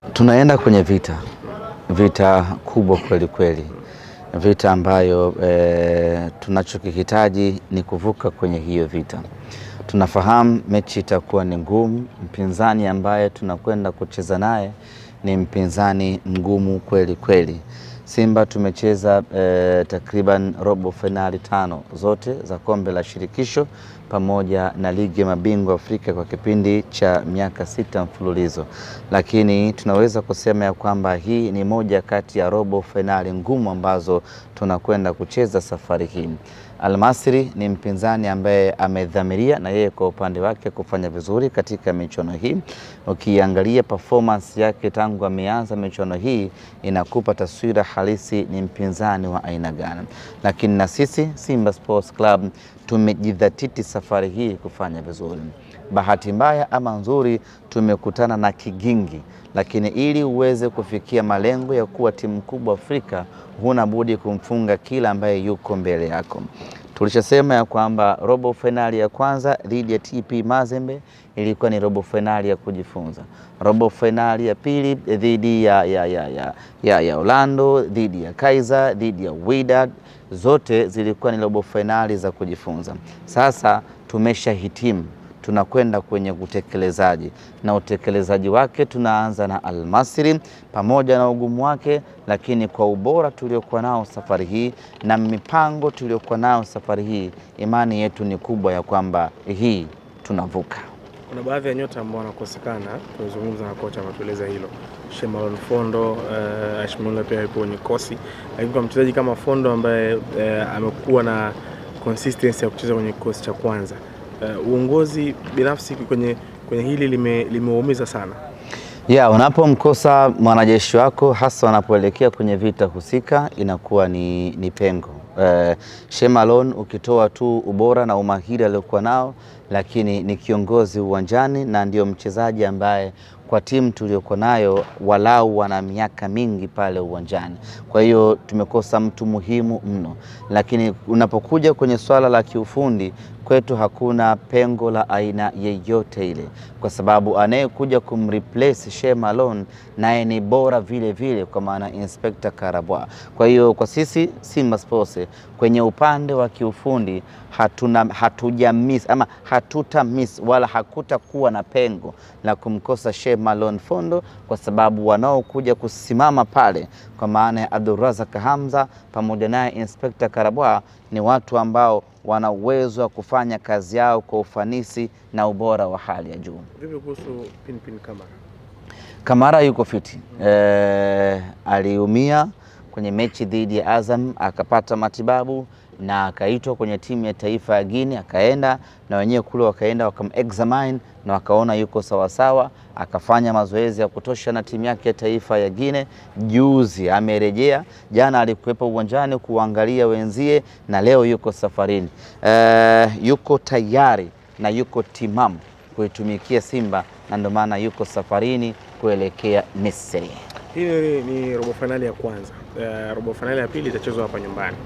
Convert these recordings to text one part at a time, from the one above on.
Tunaenda kwenye vita kubwa kweli kweli, vita ambayo tunachokihitaji ni kuvuka kwenye hiyo vita. Tunafahamu mechi itakuwa ni ngumu, mpinzani ambaye tunakwenda kucheza naye ni mpinzani mgumu kweli kweli. Simba tumecheza takriban robo finali 5 zote za kombe la shirikisho pamoja na ligi ya mabingwa Afrika kwa kipindi cha miaka 6 mfululizo, lakini tunaweza kusema ya kwamba hii ni moja kati ya robo finali ngumu ambazo tunakwenda kucheza safari hii. Al-Masry ni mpinzani ambaye amedhamiria na yeye kwa upande wake kufanya vizuri katika michuano hii. Ukiangalia performance yake tangu ameanza michuano hii inakupa taswira halisi ni mpinzani wa aina gani. Lakini na sisi Simba Sports Club tumejidhatiti safari hii kufanya vizuri. Bahati mbaya ama nzuri tumekutana na kigingi, lakini ili uweze kufikia malengo ya kuwa timu kubwa Afrika huna budi kumfunga kila ambaye yuko mbele yako. Tulishasema ya kwamba robo finali ya kwanza dhidi ya TP Mazembe ilikuwa ni robo finali ya kujifunza. Robo finali ya pili dhidi ya Orlando, dhidi ya Kaizer, dhidi ya Wydad, zote zilikuwa ni robo finali za kujifunza. Sasa tumeshahitimu, tunakwenda kwenye utekelezaji, na utekelezaji wake tunaanza na Al-Masry pamoja na ugumu wake, lakini kwa ubora tuliokuwa nao safari hii na mipango tuliokuwa nao safari hii, imani yetu ni kubwa ya kwamba hii tunavuka. Kuna baadhi ya nyota ambao wanakosekana, tunazungumza na kocha anatueleza hilo. Shemalon Fondo, Ashimula pia yupo kwenye kosi, lakini kwa mchezaji kama Fondo ambaye amekuwa na consistency ya kucheza kwenye kosi cha kwanza, uongozi binafsi kwenye hili limeumiza sana. Unapomkosa mwanajeshi wako hasa wanapoelekea kwenye vita husika inakuwa ni pengo. Shemalon ukitoa tu ubora na umahiri aliokuwa nao, lakini ni kiongozi uwanjani na ndio mchezaji ambaye kwa timu tuliokuwa nayo walau wana miaka mingi pale uwanjani. Kwa hiyo tumekosa mtu muhimu mno, lakini unapokuja kwenye swala la kiufundi kwetu hakuna pengo la aina yeyote ile, kwa sababu anayekuja kumreplace Shemalon naye ni bora vile vile, kwa maana Inspector Karabwa. Kwa hiyo kwa sisi Simba Sports kwenye upande wa kiufundi hatuta miss wala hakutakuwa na pengo la kumkosa Shemalon Fondo, kwa sababu wanaokuja kusimama pale kwa maana ya Abdulrazak Hamza pamoja naye Inspector Karabwa ni watu ambao wana uwezo wa kufanya kazi yao kwa ufanisi na ubora wa hali ya juu. Vipi kuhusu Pinpin Kamara? Kamara yuko fiti. Aliumia kwenye mechi dhidi ya Azam akapata matibabu na akaitwa kwenye timu ya taifa ya Guinea, akaenda na wenyewe kule wakaenda wakam-examine na wakaona yuko sawasawa, akafanya mazoezi ya kutosha na timu yake ya taifa ya Guinea. Juzi amerejea, jana alikuwepo uwanjani kuangalia wenzie na leo yuko safarini. Yuko tayari na yuko timamu kuitumikia Simba, na ndio maana yuko safarini kuelekea Misri. Hii ni robo finali ya kwanza. Robo finali ya pili itachezwa hapa nyumbani.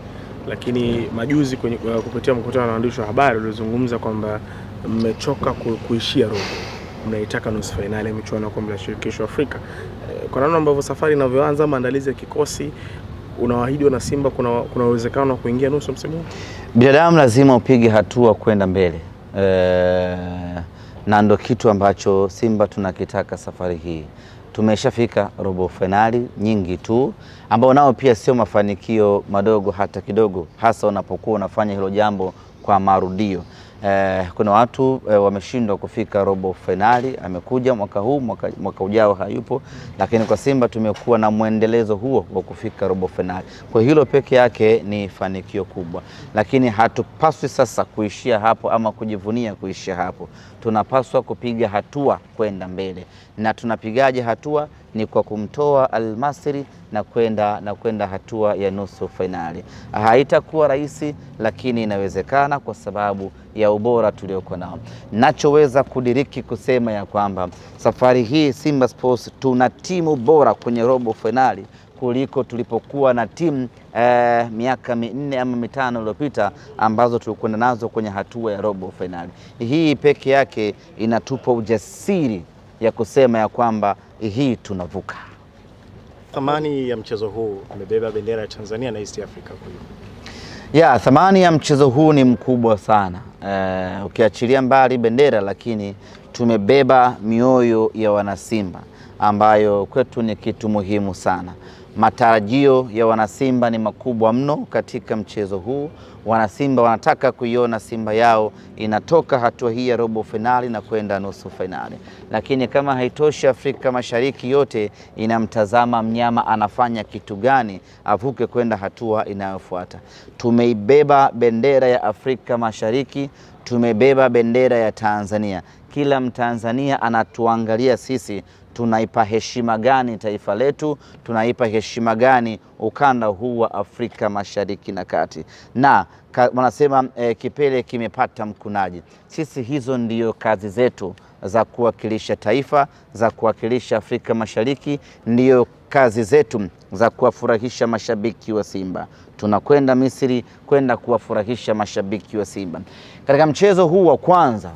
Lakini majuzi kupitia mkutano na waandishi wa habari ulizungumza kwamba mmechoka kuishia robo, mnaitaka nusu finali ya michuano ya kombe la shirikisho Afrika. Kwa namna ambavyo safari inavyoanza, maandalizi ya kikosi, unawaahidi na Simba kuna uwezekano wa kuingia nusu msimu? Binadamu lazima upige hatua kwenda mbele, na ndo kitu ambacho Simba tunakitaka safari hii. Tumeshafika robo finali nyingi tu, ambao nao pia sio mafanikio madogo hata kidogo, hasa unapokuwa unafanya hilo jambo kwa marudio. Kuna watu wameshindwa kufika robo finali, amekuja mwaka huu, mwaka ujao hayupo, lakini kwa Simba tumekuwa na muendelezo huo wa kufika robo finali. Kwa hilo peke yake ni fanikio kubwa, lakini hatupaswi sasa kuishia hapo ama kujivunia kuishia hapo. Tunapaswa kupiga hatua kwenda mbele, na tunapigaje hatua? Ni kwa kumtoa Al-Masry na kwenda hatua ya nusu finali. Haitakuwa rahisi, lakini inawezekana kwa sababu ya ubora tuliokuwa nao. Nachoweza kudiriki kusema ya kwamba safari hii Simba Sports tuna timu bora kwenye robo finali kuliko tulipokuwa na timu miaka 4 ama 5 iliyopita ambazo tulikwenda nazo kwenye hatua ya robo finali. Hii peke yake inatupa ujasiri ya kusema ya kwamba hii tunavuka. Thamani ya mchezo huu umebeba bendera ya Tanzania na East Africa kwa hiyo. Ya, thamani ya mchezo huu ni mkubwa sana. Ukiachilia mbali bendera, lakini tumebeba mioyo ya wanasimba ambayo kwetu ni kitu muhimu sana. Matarajio ya wanasimba ni makubwa mno katika mchezo huu. Wanasimba wanataka kuiona Simba yao inatoka hatua hii ya robo finali na kwenda nusu finali. Lakini kama haitoshi, Afrika Mashariki yote inamtazama mnyama anafanya kitu gani avuke kwenda hatua inayofuata. Tumeibeba bendera ya Afrika Mashariki, tumebeba bendera ya Tanzania. Kila Mtanzania anatuangalia sisi, tunaipa heshima gani taifa letu, tunaipa heshima gani ukanda huu wa Afrika Mashariki na Kati. Na wanasema kipele kimepata mkunaji. Sisi hizo ndiyo kazi zetu za kuwakilisha taifa, za kuwakilisha Afrika Mashariki, ndiyo kazi zetu za kuwafurahisha mashabiki wa Simba. Tunakwenda Misri kwenda kuwafurahisha mashabiki wa Simba. Katika mchezo huu wa kwanza,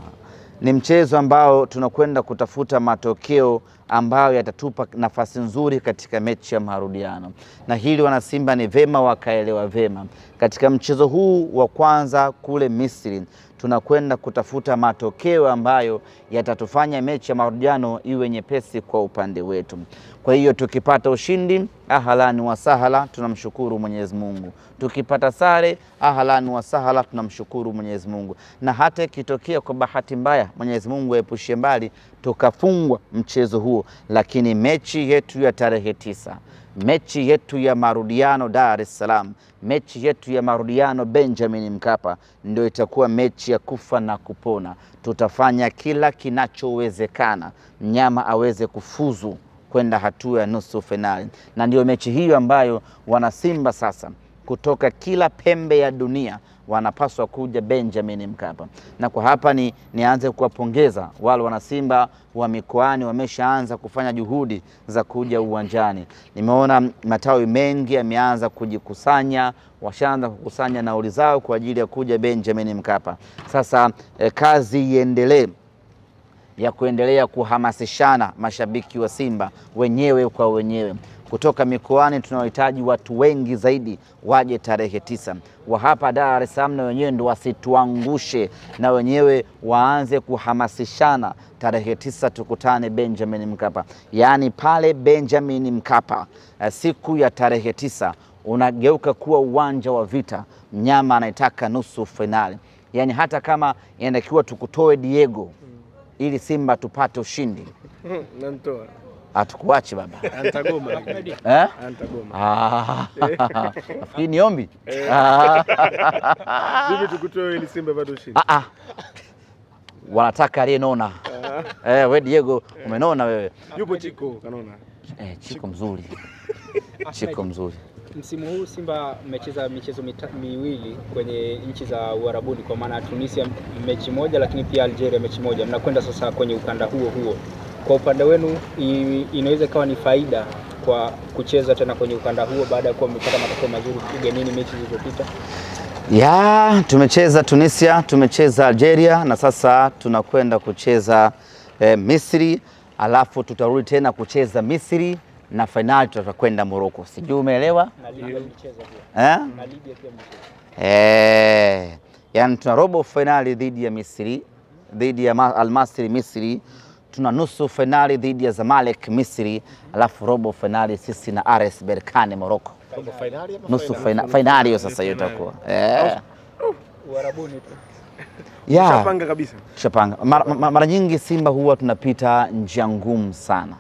ni mchezo ambao tunakwenda kutafuta matokeo ambayo yatatupa nafasi nzuri katika mechi ya marudiano. Na hili wanasimba ni vema wakaelewa vema. Katika mchezo huu wa kwanza kule Misri, tunakwenda kutafuta matokeo ambayo yatatufanya mechi ya marudiano iwe nyepesi kwa upande wetu. Kwa hiyo tukipata ushindi, ahlan wa sahala, tunamshukuru Mwenyezi Mungu. Tukipata sare, ahlan wa sahala, tunamshukuru Mwenyezi Mungu. Na hata ikitokea kwa bahati mbaya, Mwenyezi Mungu aepushie mbali, tukafungwa mchezo huo, lakini mechi yetu ya tarehe 9, mechi yetu ya marudiano Dar es Salaam, mechi yetu ya marudiano Benjamin Mkapa, ndio itakuwa mechi ya kufa na kupona. Tutafanya kila kinachowezekana mnyama aweze kufuzu kwenda hatua ya nusu finali. Na ndio mechi hiyo ambayo wanasimba sasa kutoka kila pembe ya dunia wanapaswa kuja Benjamin Mkapa. Na kwa hapa nianze kuwapongeza wale wanasimba wa mikoani, wameshaanza kufanya juhudi za kuja uwanjani. Nimeona matawi mengi yameanza kujikusanya, washaanza kukusanya nauli zao kwa ajili ya kuja Benjamin Mkapa. Sasa kazi iendelee ya kuendelea kuhamasishana mashabiki wa Simba wenyewe kwa wenyewe. Kutoka mikoani tunahitaji watu wengi zaidi waje tarehe 9. Wa hapa Dar es Salaam na wenyewe ndio wasituangushe, na wenyewe waanze kuhamasishana. Tarehe 9 tukutane Benjamin Mkapa. Yaani pale Benjamin Mkapa siku ya tarehe 9 unageuka kuwa uwanja wa vita. Mnyama anaitaka nusu finali. Yaani hata kama inatakiwa tukutoe Diego ili Simba tupate ushindi, Nantoa. Hatukuache baba. Antagoma. Antagoma. Nafikiri ni ombi. Vipi tukutoe ili Simba pate ushindi? Wanataka aliyenona. We Diego, umenona wewe. Yupo Chiko kanona. Chiko mzuri. Chiko mzuri. Msimu huu Simba mmecheza michezo miwili kwenye nchi za Uarabuni, kwa maana Tunisia mechi moja, lakini pia Algeria mechi moja. Mnakwenda sasa kwenye ukanda huo. Kwa upande wenu inaweza kawa ni faida kwa kucheza tena kwenye ukanda huo baada ya kuwa mmepata matokeo mazuri ugenini mechi zilizopita? Ya, tumecheza Tunisia, tumecheza Algeria, na sasa tunakwenda kucheza Misri, alafu tutarudi tena kucheza Misri, na finali tutakwenda Morocco. Sijui umeelewa? Na Libya mcheza pia. Na Libya pia mcheza. Yaani tuna robo finali dhidi ya Misri, dhidi ya Al-Masri Misri, tuna nusu finali dhidi ya Zamalek Misri, alafu robo finali sisi na RS Berkane Morocco. Robo finali ama nusu finali hiyo sasa itakuwa. Uarabuni tu. Shapanga kabisa. Shapanga. Mara nyingi Simba huwa tunapita njia ngumu sana.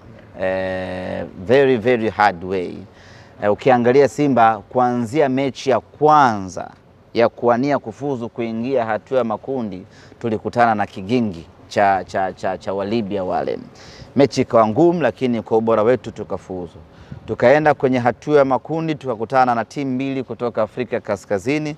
Very very hard way. Ukiangalia Simba kuanzia mechi ya kwanza ya kuania kufuzu kuingia hatua ya makundi, tulikutana na kigingi cha Walibya wale. Mechi ikawa ngumu, lakini kwa ubora wetu tukafuzu. Tukaenda kwenye hatua ya makundi, tukakutana na timu mbili kutoka Afrika Kaskazini,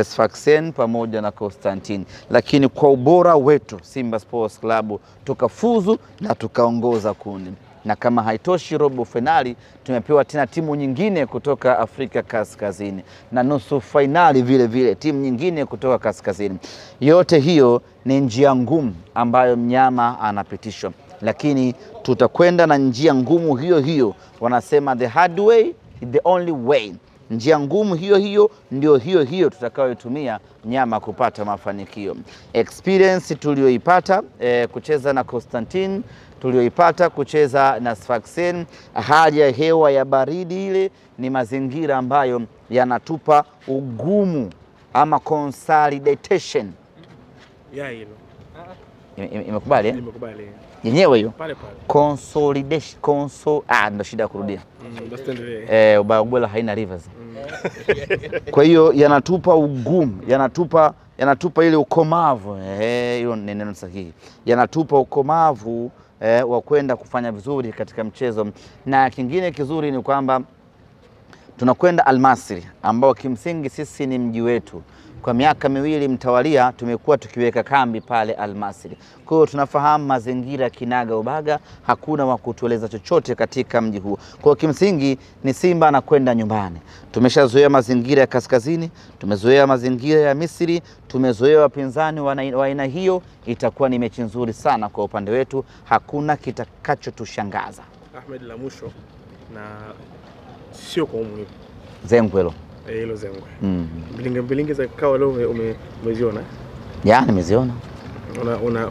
Sfaxien pamoja na Constantine. Lakini kwa ubora wetu Simba Sports Club tukafuzu na tukaongoza kundi. Na kama haitoshi, robo finali tumepewa tena timu nyingine kutoka Afrika Kaskazini, na nusu finali vile vile timu nyingine kutoka Kaskazini. Yote hiyo ni njia ngumu ambayo mnyama anapitishwa. lakini tutakwenda na njia ngumu hiyo hiyo. Wanasema the hard way, the only way. Njia ngumu hiyo hiyo ndio hiyo hiyo tutakayotumia Mnyama kupata mafanikio. Experience tulioipata kucheza na Constantine, tulioipata kucheza na Sfaxien, hali ya hewa ya baridi ile ni mazingira ambayo yanatupa ugumu ama consolidation. Hilo. Imekubali Imekubali. Yenyewe hiyo. Pale pale. Consolidation, ndo shida kurudia. Ubaya haina rivers. Kwa hiyo yanatupa ugumu, yanatupa ile ukomavu. Hilo ni neno sahihi. Yanatupa ukomavu wa kwenda kufanya vizuri katika mchezo. Na kingine kizuri ni kwamba tunakwenda Al Masry ambao kimsingi sisi ni mji wetu. Kwa miaka miwili mtawalia tumekuwa tukiweka kambi pale Al Masry. Kwa hiyo tunafahamu mazingira kinaga ubaga, hakuna wa kutueleza chochote katika mji huu. Kwa hiyo kimsingi ni Simba anakwenda nyumbani. Tumeshazoea mazingira ya kaskazini, tumezoea mazingira ya Misri, tumezoea wapinzani wa aina hiyo. Itakuwa ni mechi nzuri sana kwa upande wetu, hakuna kitakachotushangaza. Ahmed, la mwisho na sio kwa umuhimu. Zengwelo. Hilo Zengwe. Mbilinge za kikao leo umeziona? Ya, nimeziona.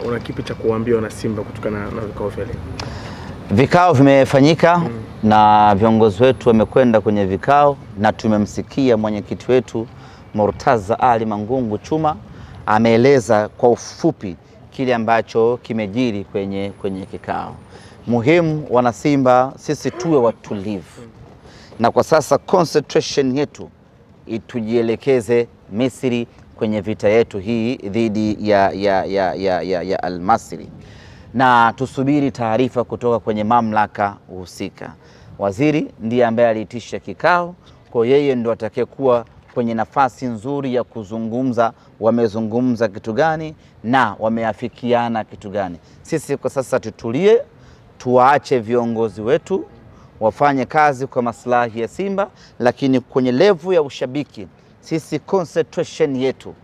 Una kipi cha kuambia wana Simba kutokana na vikao vya leo? Vikao vimefanyika na viongozi wetu wamekwenda kwenye vikao, na tumemsikia mwenyekiti wetu Murtaza Ali Mangungu Chuma ameeleza kwa ufupi kile ambacho kimejiri kwenye kikao. Muhimu wana Simba sisi tuwe watulivu. Na kwa sasa concentration yetu tujielekeze Misri kwenye vita yetu hii dhidi ya Al Masry, na tusubiri taarifa kutoka kwenye mamlaka husika. Waziri ndiye ambaye aliitisha kikao, kwa yeye ndo atakayekuwa kwenye nafasi nzuri ya kuzungumza wamezungumza kitu gani na wameafikiana kitu gani. Sisi kwa sasa tutulie, tuwaache viongozi wetu wafanye kazi kwa maslahi ya Simba, lakini kwenye level ya ushabiki sisi concentration yetu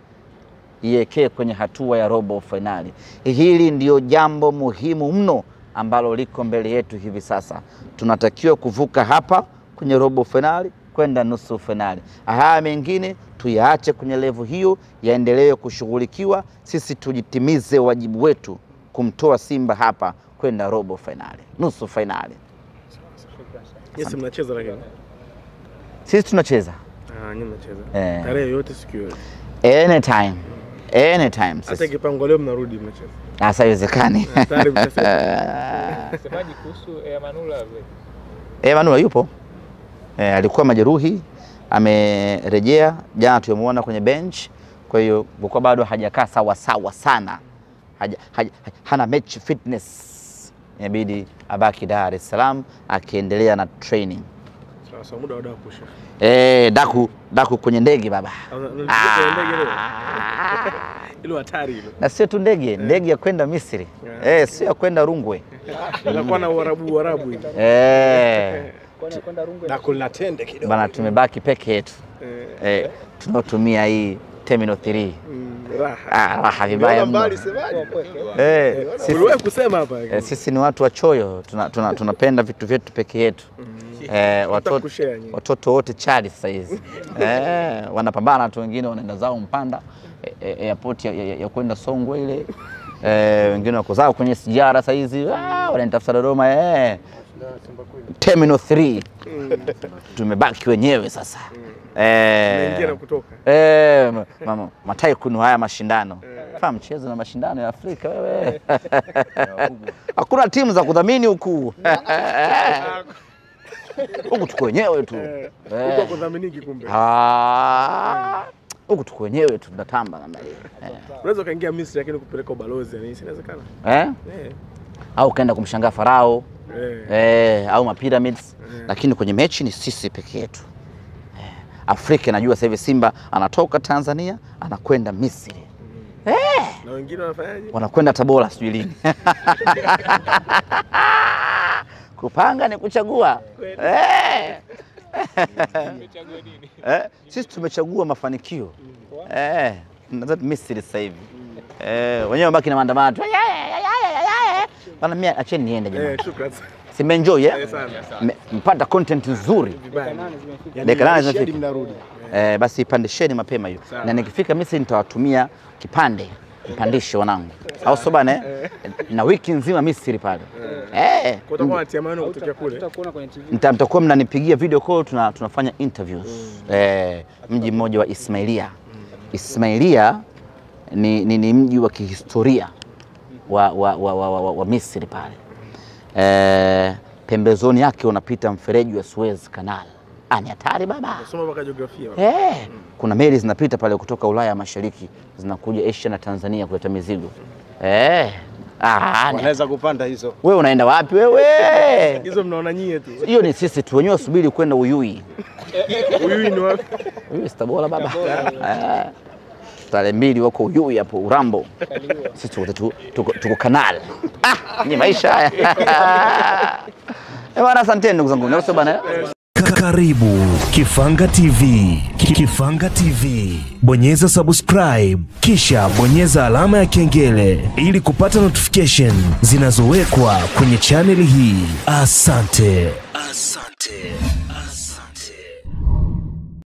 iwekee kwenye hatua ya robo finali. Hili ndio jambo muhimu mno ambalo liko mbele yetu hivi sasa. Tunatakiwa kuvuka hapa kwenye robo finali kwenda nusu finali. Haya mengine tuyaache kwenye level hiyo, yaendelee kushughulikiwa. Sisi tujitimize wajibu wetu kumtoa Simba hapa kwenda robo finali, nusu finali. Yes, mnacheza lakini. Sisi tunacheza. Nyinyi mnacheza. Tarehe yote siku yote. Anytime. Hata kipango leo mnarudi mnacheza. Sasa haiwezekani. Tayari mtasema. Semaji kuhusu Manula? Manula yupo. Alikuwa majeruhi, amerejea. Jana tumemuona kwenye bench. Kwa hiyo kwa bado hajakaa sawa sana. Hana match fitness. Inabidi abaki Dar es Salaam akiendelea na training. Sawa, muda wa daku. Daku kwenye ndege baba. Ile hatari ile. Na sio tu ndege ya kwenda Misri. Sio ya kwenda Rungwe. Inakuwa na Uarabu hivi. Kwenda Rungwe. Daku la tende kidogo. Bana, tumebaki peke yetu. Tunaotumia hii Terminal 3. Raha vibaya mno. Uliwahi kusema hapa. Sisi ni watu wachoyo, tunapenda vitu vyetu peke yetu. Watoto wote chali sasa hizi. Wanapambana tu, wengine wanaenda zao Mpanda airport ya kwenda Songwe ile. Wengine wako zao kwenye sijara sasa hizi. Wanaitafuta Dodoma Terminal 3. Tumebaki wenyewe sasa. Naingia na kutoka. Mama matai kunu haya mashindano. Fahamu mchezo na mashindano ya Afrika wewe. Hakuna timu za kudhamini huku. Huku tuko wenyewe tu. Huko kudhaminiki kumbe. Huku tuko wenyewe tu tunatamba namna hiyo. Unaweza kaingia Misri lakini kupeleka ubalozi yani inawezekana. Au kaenda kumshangaa Farao. Au mapyramids. Lakini kwenye mechi ni sisi peke yetu. Afrika najua sasa hivi Simba anatoka Tanzania anakwenda Misri. Na wengine wanafanyaje? Wanakwenda Tabora sijui lini. Kupanga ni kuchagua. Umechagua nini? Sisi tumechagua mafanikio. Misri sasa hivi. Wenyewe wabaki na maandamano. Bana mimi acheni niende jamaa. Shukrani. Simeenjoy Sana. mpata content nzuri. Dakika 8 zimefika. Mnarudi. Basi pandisheni mapema hiyo. Na nikifika Misri nitawatumia kipande. Mpandishe wanangu. Au sio bana na wiki nzima Misri pale. Kwa utakuwa na tiamano kutokea kule. Tutakuona kwenye TV. Mtakuwa mnanipigia video call tunafanya interviews. Mji mmoja wa Ismailia. Ismailia ni mji wa kihistoria wa Misri pale. Pembezoni yake unapita mfereji wa Suez Canal. Ni hatari baba. Nasoma mpaka jiografia. Kuna meli zinapita pale kutoka Ulaya Mashariki zinakuja Asia na Tanzania kuleta mizigo. Wanaweza kupanda hizo. Wewe unaenda wapi wewe? Hizo mnaona nyie tu. Hiyo ni sisi tu wenyewe, subiri kwenda Uyui. Uyui ni wapi? Uyui Tabora baba. Tarehe 2 wako Uyui hapo Urambo. Sisi wote tuko Canal. Ni maisha haya. Bwana asante ndugu zangu. Ndio bwana. Karibu Kifanga TV. Kifanga TV. Bonyeza subscribe kisha bonyeza alama ya kengele ili kupata notification zinazowekwa kwenye channel hii. Asante.